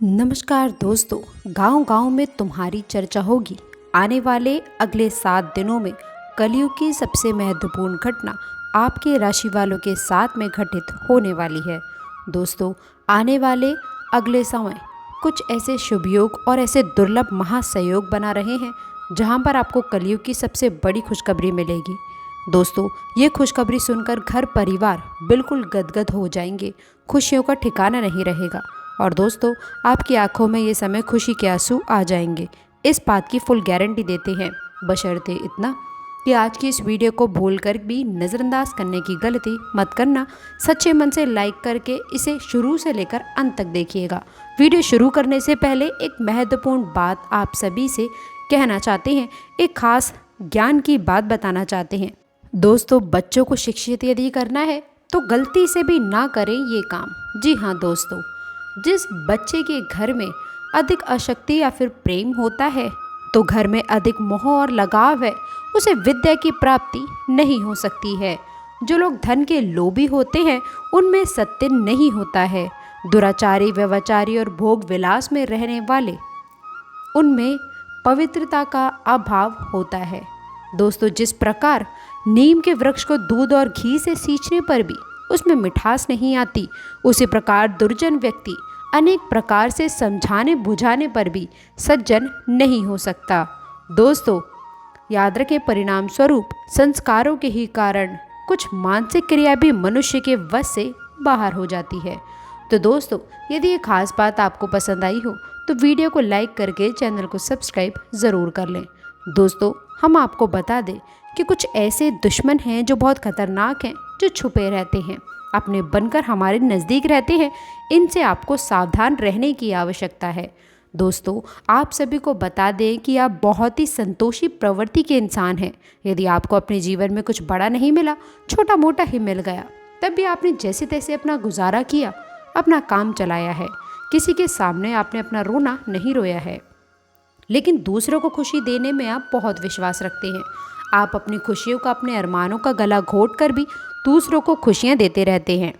नमस्कार दोस्तों, गांव-गांव में तुम्हारी चर्चा होगी। आने वाले अगले 7 दिनों में कलयुग की सबसे महत्वपूर्ण घटना आपके राशि वालों के साथ में घटित होने वाली है। दोस्तों, आने वाले अगले समय कुछ ऐसे शुभ योग और ऐसे दुर्लभ महासंयोग बना रहे हैं जहां पर आपको कलयुग की सबसे बड़ी खुशखबरी मिलेगी। दोस्तों, ये खुशखबरी सुनकर घर परिवार बिल्कुल गदगद हो जाएंगे, खुशियों का ठिकाना नहीं रहेगा। और दोस्तों, आपकी आंखों में ये समय खुशी के आंसू आ जाएंगे, इस बात की फुल गारंटी देते हैं। बशर्ते इतना कि आज की इस वीडियो को भूलकर भी नज़रअंदाज करने की गलती मत करना। सच्चे मन से लाइक करके इसे शुरू से लेकर अंत तक देखिएगा। वीडियो शुरू करने से पहले एक महत्वपूर्ण बात आप सभी से कहना चाहते हैं, एक खास ज्ञान की बात बताना चाहते हैं। दोस्तों, बच्चों को शिक्षित यदि करना है तो गलती से भी ना करें ये काम। जी हाँ दोस्तों, जिस बच्चे के घर में अधिक आसक्ति या फिर प्रेम होता है तो घर में अधिक मोह और लगाव है, उसे विद्या की प्राप्ति नहीं हो सकती है। जो लोग धन के लोभी होते हैं उनमें सत्य नहीं होता है। दुराचारी, व्यभिचारी और भोग विलास में रहने वाले, उनमें पवित्रता का अभाव होता है। दोस्तों, जिस प्रकार नीम के वृक्ष को दूध और घी से सींचने पर भी उसमें मिठास नहीं आती, उसी प्रकार दुर्जन व्यक्ति अनेक प्रकार से समझाने बुझाने पर भी सज्जन नहीं हो सकता। दोस्तों, याद रखें, परिणाम स्वरूप संस्कारों के ही कारण कुछ मानसिक क्रिया भी मनुष्य के वश से बाहर हो जाती है। तो दोस्तों, यदि ये खास बात आपको पसंद आई हो तो वीडियो को लाइक करके चैनल को सब्सक्राइब ज़रूर कर लें। दोस्तों, हम आपको बता दें कि कुछ ऐसे दुश्मन हैं जो बहुत खतरनाक हैं, जो छुपे रहते हैं, अपने बनकर हमारे नज़दीक रहते हैं। इनसे आपको सावधान रहने की आवश्यकता है। दोस्तों, आप सभी को बता दें कि आप बहुत ही संतोषी प्रवृत्ति के इंसान हैं। यदि आपको अपने जीवन में कुछ बड़ा नहीं मिला, छोटा मोटा ही मिल गया, तब भी आपने जैसे तैसे अपना गुजारा किया, अपना काम चलाया है। किसी के सामने आपने अपना रोना नहीं रोया है, लेकिन दूसरों को खुशी देने में आप बहुत विश्वास रखते हैं। आप अपनी खुशियों का, अपने अरमानों का गला घोट कर भी दूसरों को खुशियां देते रहते हैं।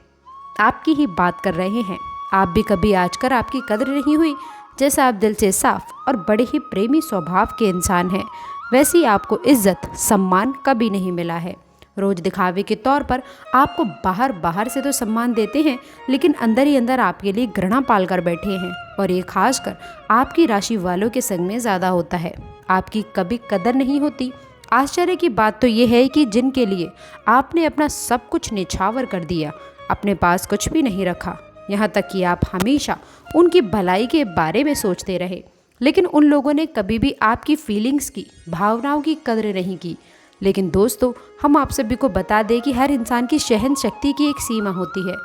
आपकी ही बात कर रहे हैं। आप भी कभी आजकर आपकी कद्र नहीं हुई। जैसा आप दिल से साफ और बड़े ही प्रेमी स्वभाव के इंसान हैं, वैसी आपको इज्जत सम्मान कभी नहीं मिला है। रोज दिखावे के तौर पर आपको बाहर बाहर से तो सम्मान देते हैं, लेकिन अंदर ही अंदर आपके लिए घृणा पाल कर बैठे हैं। और ये खासकर आपकी राशि वालों के संग में ज़्यादा होता है। आपकी कभी कदर नहीं होती। आश्चर्य की बात तो ये है कि जिनके लिए आपने अपना सब कुछ निछावर कर दिया, अपने पास कुछ भी नहीं रखा, यहाँ तक कि आप हमेशा उनकी भलाई के बारे में सोचते रहे, लेकिन उन लोगों ने कभी भी आपकी फीलिंग्स की, भावनाओं की कदर नहीं की। लेकिन दोस्तों, हम आप सभी को बता दें कि हर इंसान की सहन शक्ति की एक सीमा होती है।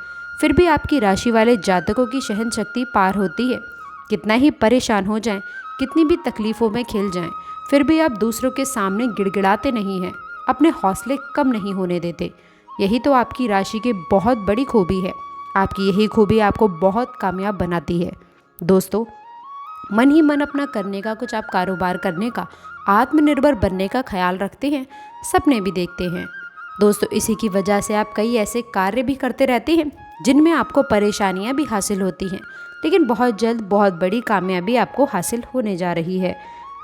फिर भी आपकी राशि वाले जातकों की सहन शक्ति पार होती है। कितना ही परेशान हो जाएं, कितनी भी तकलीफ़ों में खिल जाएं, फिर भी आप दूसरों के सामने गिड़गिड़ाते नहीं हैं, अपने हौसले कम नहीं होने देते। यही तो आपकी राशि की बहुत बड़ी खूबी है। आपकी यही खूबी आपको बहुत कामयाब बनाती है। दोस्तों, मन ही मन अपना करने का, कुछ आप कारोबार करने का, आत्मनिर्भर बनने का ख्याल रखते हैं, सपने भी देखते हैं। दोस्तों, इसी की वजह से आप कई ऐसे कार्य भी करते रहते हैं जिनमें आपको परेशानियां भी हासिल होती हैं, लेकिन बहुत जल्द बहुत बड़ी कामयाबी आपको हासिल होने जा रही है।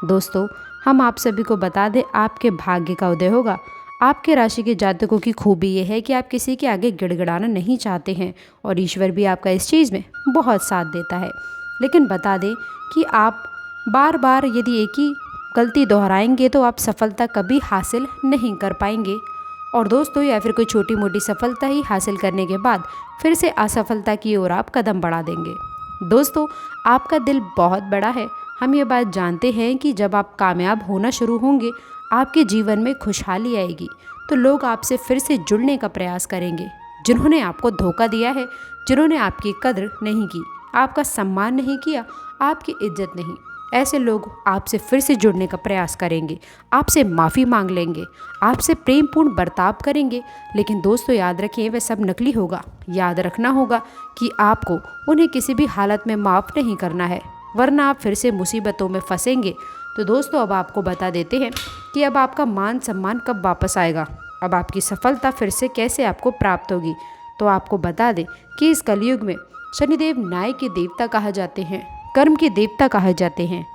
दोस्तों, हम आप सभी को बता दें, आपके भाग्य का उदय होगा। आपके राशि के जातकों की खूबी यह है कि आप किसी के आगे गिड़गिड़ाना नहीं चाहते हैं, और ईश्वर भी आपका इस चीज़ में बहुत साथ देता है। लेकिन बता दें कि आप बार बार यदि एक ही गलती दोहराएंगे तो आप सफलता कभी हासिल नहीं कर पाएंगे। और दोस्तों, या फिर कोई छोटी मोटी सफलता ही हासिल करने के बाद फिर से असफलता की ओर आप कदम बढ़ा देंगे। दोस्तों, आपका दिल बहुत बड़ा है। हम ये बात जानते हैं कि जब आप कामयाब होना शुरू होंगे, आपके जीवन में खुशहाली आएगी, तो लोग आपसे फिर से जुड़ने का प्रयास करेंगे। जिन्होंने आपको धोखा दिया है, जिन्होंने आपकी कद्र नहीं की, आपका सम्मान नहीं किया, आपकी इज्जत नहीं, ऐसे लोग आपसे फिर से जुड़ने का प्रयास करेंगे, आपसे माफ़ी मांग लेंगे, आपसे प्रेमपूर्ण बर्ताव करेंगे। लेकिन दोस्तों, याद रखें, वह सब नकली होगा। याद रखना होगा कि आपको उन्हें किसी भी हालत में माफ़ नहीं करना है, वरना आप फिर से मुसीबतों में फंसेंगे। तो दोस्तों, अब आपको बता देते हैं कि अब आपका मान सम्मान कब वापस आएगा, अब आपकी सफलता फिर से कैसे आपको प्राप्त होगी। तो आपको बता दें कि इस कलयुग में शनिदेव न्याय के देवता कहा जाते हैं। कर्म के देवता कहे जाते हैं।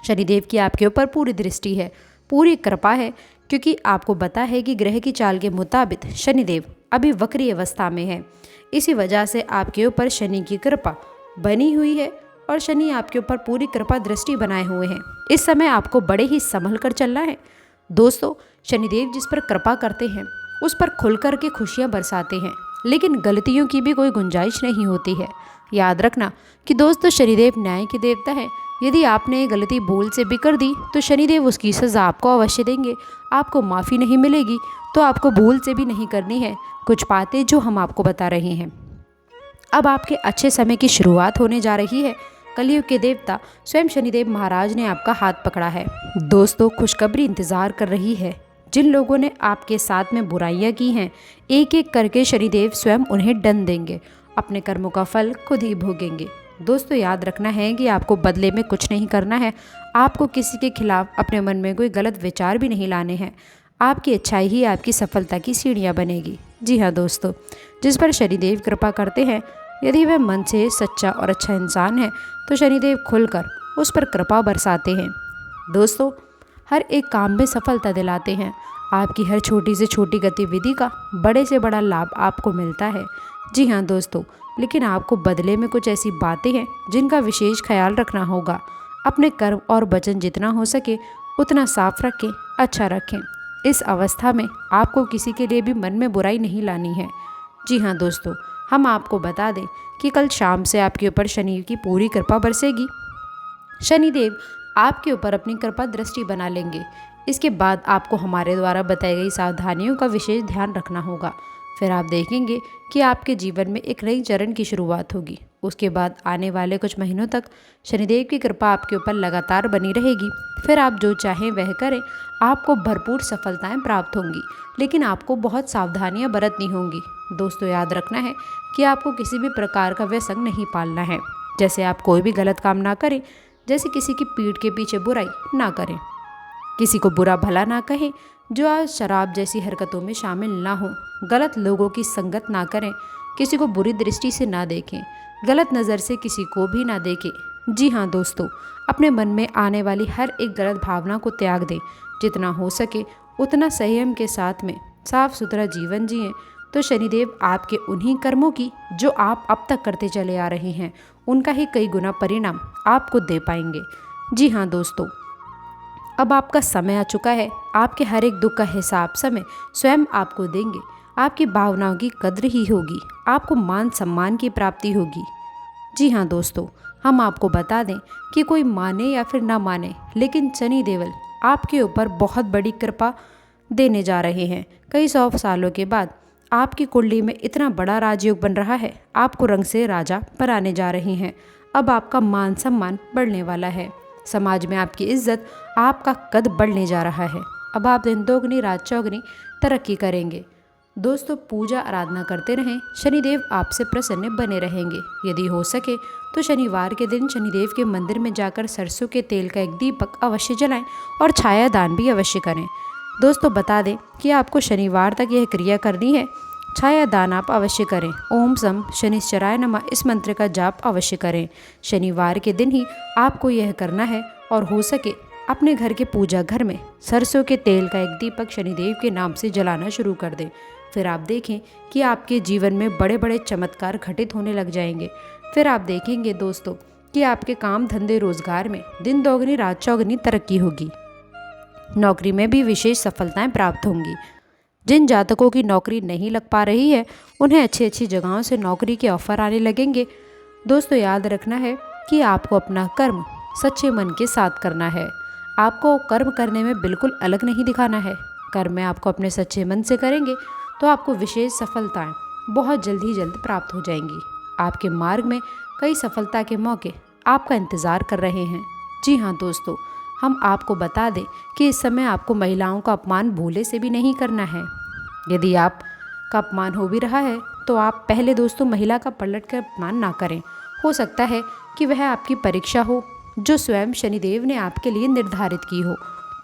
शनिदेव की आपके ऊपर पूरी दृष्टि है, पूरी कृपा है, क्योंकि आपको पता है कि ग्रह की चाल के मुताबिक शनिदेव अभी वक्री अवस्था में है। इसी वजह से आपके ऊपर शनि की कृपा बनी हुई है और शनि आपके ऊपर पूरी कृपा दृष्टि बनाए हुए हैं। इस समय आपको बड़े ही संभल कर चलना है। दोस्तों, शनिदेव जिस पर कृपा करते हैं उस पर खुलकर के खुशियाँ बरसाते हैं, लेकिन गलतियों की भी कोई गुंजाइश नहीं होती है। याद रखना कि दोस्तों, शनिदेव न्याय के देवता है। यदि आपने गलती भूल से भी कर दी तो शनिदेव उसकी सज़ा आपको अवश्य देंगे। आपको माफ़ी नहीं मिलेगी, तो आपको भूल से भी नहीं करनी है कुछ बातें जो हम आपको बता रहे हैं। अब आपके अच्छे समय की शुरुआत होने जा रही है। कलयुग के देवता स्वयं शनिदेव महाराज ने आपका हाथ पकड़ा है। दोस्तों, खुशखबरी इंतज़ार कर रही है। जिन लोगों ने आपके साथ में बुराइयां की हैं, एक एक करके शनिदेव स्वयं उन्हें दंड देंगे। अपने कर्मों का फल खुद ही भोगेंगे। दोस्तों, याद रखना है कि आपको बदले में कुछ नहीं करना है। आपको किसी के खिलाफ अपने मन में कोई गलत विचार भी नहीं लाने हैं। आपकी अच्छाई ही आपकी सफलता की सीढ़ियाँ बनेगी। जी हाँ दोस्तों, जिस पर शनिदेव कृपा करते हैं, यदि वह मन से सच्चा और अच्छा इंसान है तो शनिदेव खुलकर उस पर कृपा बरसाते हैं। दोस्तों, हर एक काम में सफलता दिलाते हैं। आपकी हर छोटी से छोटी गतिविधि का बड़े से बड़ा लाभ आपको मिलता है। जी हाँ दोस्तों, लेकिन आपको बदले में कुछ ऐसी बातें हैं जिनका विशेष ख्याल रखना होगा। अपने कर्म और वचन जितना हो सके उतना साफ रखें, अच्छा रखें। इस अवस्था में आपको किसी के लिए भी मन में बुराई नहीं लानी है। जी हाँ दोस्तों, हम आपको बता दें कि कल शाम से आपके ऊपर शनि की पूरी कृपा बरसेगी। शनिदेव आपके ऊपर अपनी कृपा दृष्टि बना लेंगे। इसके बाद आपको हमारे द्वारा बताई गई सावधानियों का विशेष ध्यान रखना होगा। फिर आप देखेंगे कि आपके जीवन में एक नई चरण की शुरुआत होगी। उसके बाद आने वाले कुछ महीनों तक शनिदेव की कृपा आपके ऊपर लगातार बनी रहेगी। फिर आप जो चाहें वह करें, आपको भरपूर सफलताएं प्राप्त होंगी, लेकिन आपको बहुत सावधानियां बरतनी होंगी। दोस्तों, याद रखना है कि आपको किसी भी प्रकार का व्यसन नहीं पालना है। जैसे आप कोई भी गलत काम ना करें, जैसे किसी की पीठ के पीछे बुराई ना करें, किसी को बुरा भला ना कहें, जो आज शराब जैसी हरकतों में शामिल ना हो, गलत लोगों की संगत ना करें, किसी को बुरी दृष्टि से ना देखें, गलत नज़र से किसी को भी ना देखें। जी हाँ दोस्तों, अपने मन में आने वाली हर एक गलत भावना को त्याग दें। जितना हो सके उतना संयम के साथ में साफ सुथरा जीवन जिएं, तो शनिदेव आपके उन्हीं कर्मों की जो आप अब तक करते चले आ रहे हैं, उनका ही कई गुना परिणाम आपको दे पाएंगे। जी हाँ दोस्तों, अब आपका समय आ चुका है। आपके हर एक दुख का हिसाब समय स्वयं आपको देंगे। आपकी भावनाओं की कद्र ही होगी, आपको मान सम्मान की प्राप्ति होगी। जी हाँ दोस्तों, हम आपको बता दें कि कोई माने या फिर ना माने, लेकिन शनि देवल आपके ऊपर बहुत बड़ी कृपा देने जा रहे हैं। कई 100 सालों के बाद आपकी कुंडली में इतना बड़ा राजयोग बन रहा है, आपको रंग से राजा बनाने जा रहे हैं। अब आपका मान सम्मान बढ़ने वाला है। समाज में आपकी इज्जत, आपका कद बढ़ने जा रहा है। अब आप दिन दोगुनी रात चौगुनी तरक्की करेंगे। दोस्तों, पूजा आराधना करते रहें, शनिदेव आपसे प्रसन्न बने रहेंगे। यदि हो सके तो शनिवार के दिन शनिदेव के मंदिर में जाकर सरसों के तेल का एक दीपक अवश्य जलाएं और छाया दान भी अवश्य करें। दोस्तों, बता दें कि आपको शनिवार तक यह क्रिया करनी है। छाया दान आप अवश्य करें। ओम सम शनिश्चराय नमः इस मंत्र का जाप अवश्य करें। शनिवार के दिन ही आपको यह करना है और हो सके अपने घर के पूजा घर में सरसों के तेल का एक दीपक शनिदेव के नाम से जलाना शुरू कर दें। फिर आप देखें कि आपके जीवन में बड़े बड़े चमत्कार घटित होने लग जाएंगे। फिर आप देखेंगे दोस्तों कि आपके काम धंधे रोजगार में दिन दोगुनी रात चौगुनी तरक्की होगी। नौकरी में भी विशेष सफलताएं प्राप्त होंगी। जिन जातकों की नौकरी नहीं लग पा रही है, उन्हें अच्छी अच्छी जगहों से नौकरी के ऑफर आने लगेंगे। दोस्तों, याद रखना है कि आपको अपना कर्म सच्चे मन के साथ करना है। आपको कर्म करने में बिल्कुल अलग नहीं दिखाना है। कर्म में आपको अपने सच्चे मन से करेंगे तो आपको विशेष सफलताएं बहुत जल्द प्राप्त हो जाएंगी। आपके मार्ग में कई सफलता के मौके आपका इंतज़ार कर रहे हैं। जी हाँ दोस्तों, हम आपको बता दें कि इस समय आपको महिलाओं का अपमान भूले से भी नहीं करना है। यदि आपका अपमान हो भी रहा है तो आप पहले दोस्तों महिला का पलट कर अपमान ना करें। हो सकता है कि वह आपकी परीक्षा हो जो स्वयं शनिदेव ने आपके लिए निर्धारित की हो,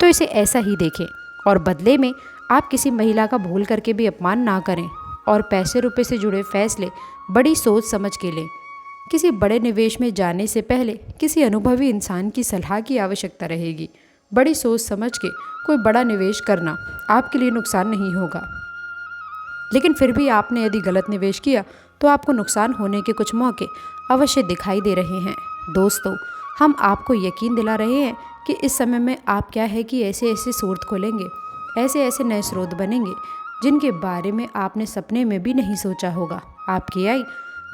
तो इसे ऐसा ही देखें और बदले में आप किसी महिला का भूल करके भी अपमान ना करें और पैसे रुपए से जुड़े फैसले बड़ी सोच समझ के लें। किसी बड़े निवेश में जाने से पहले किसी अनुभवी इंसान की सलाह की आवश्यकता रहेगी। बड़ी सोच समझ के कोई बड़ा निवेश करना आपके लिए नुकसान नहीं होगा, लेकिन फिर भी आपने यदि गलत निवेश किया तो आपको नुकसान होने के कुछ मौके अवश्य दिखाई दे रहे हैं। दोस्तों, हम आपको यकीन दिला रहे हैं कि इस समय में आप क्या है कि ऐसे ऐसे स्रोत खोलेंगे, ऐसे ऐसे नए स्रोत बनेंगे जिनके बारे में आपने सपने में भी नहीं सोचा होगा। आपकी आय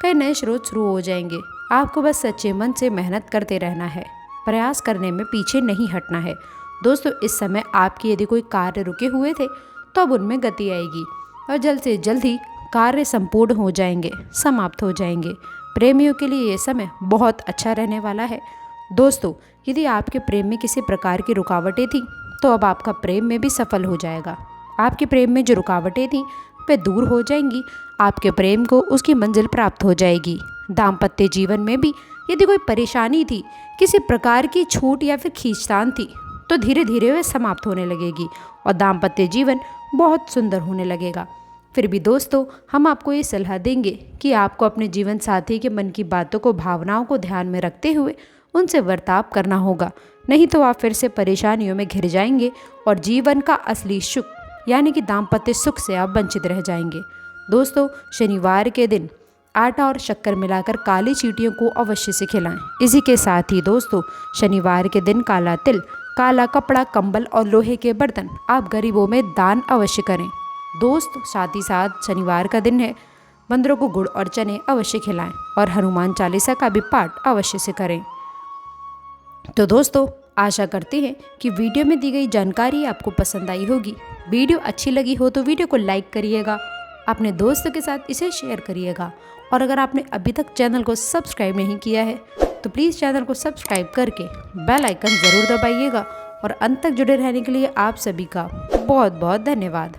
कई नए स्रोत शुरू हो जाएंगे। आपको बस सच्चे मन से मेहनत करते रहना है, प्रयास करने में पीछे नहीं हटना है। दोस्तों, इस समय आपके यदि कोई कार्य रुके हुए थे तो अब उनमें गति आएगी और जल्द से जल्द ही कार्य संपूर्ण हो जाएंगे, समाप्त हो जाएंगे। प्रेमियों के लिए ये समय बहुत अच्छा रहने वाला है। दोस्तों, यदि आपके प्रेम में किसी प्रकार की रुकावटें थी तो अब आपका प्रेम में भी सफल हो जाएगा। आपके प्रेम में जो रुकावटें थी वे दूर हो जाएंगी। आपके प्रेम को उसकी मंजिल प्राप्त हो जाएगी। दाम्पत्य जीवन में भी यदि कोई परेशानी थी, किसी प्रकार की छूट या फिर खींचतान थी, तो धीरे धीरे वह समाप्त होने लगेगी और दाम्पत्य जीवन बहुत सुंदर होने लगेगा। फिर भी दोस्तों, हम आपको ये सलाह देंगे कि आपको अपने जीवन साथी के मन की बातों को, भावनाओं को ध्यान में रखते हुए उनसे बर्ताव करना होगा, नहीं तो आप फिर से परेशानियों में घिर जाएंगे और जीवन का असली सुख यानी कि दाम्पत्य सुख से आप वंचित रह जाएंगे। दोस्तों, शनिवार के दिन आटा और शक्कर मिलाकर काली चींटियों को अवश्य से खिलाएं। इसी के साथ ही दोस्तों, शनिवार के दिन काला तिल, काला कपड़ा, कंबल और लोहे के बर्तन आप गरीबों में दान अवश्य करें। दोस्त, साथ ही साथ शनिवार का दिन है, बंदरों को गुड़ और चने अवश्य खिलाएं और हनुमान चालीसा का भी पाठ अवश्य से करें। तो दोस्तों, आशा करते हैं कि वीडियो में दी गई जानकारी आपको पसंद आई होगी। वीडियो अच्छी लगी हो तो वीडियो को लाइक करिएगा, अपने दोस्तों के साथ इसे शेयर करिएगा और अगर आपने अभी तक चैनल को सब्सक्राइब नहीं किया है तो प्लीज़ चैनल को सब्सक्राइब करके बेल आइकन ज़रूर दबाइएगा और अंत तक जुड़े रहने के लिए आप सभी का बहुत बहुत धन्यवाद।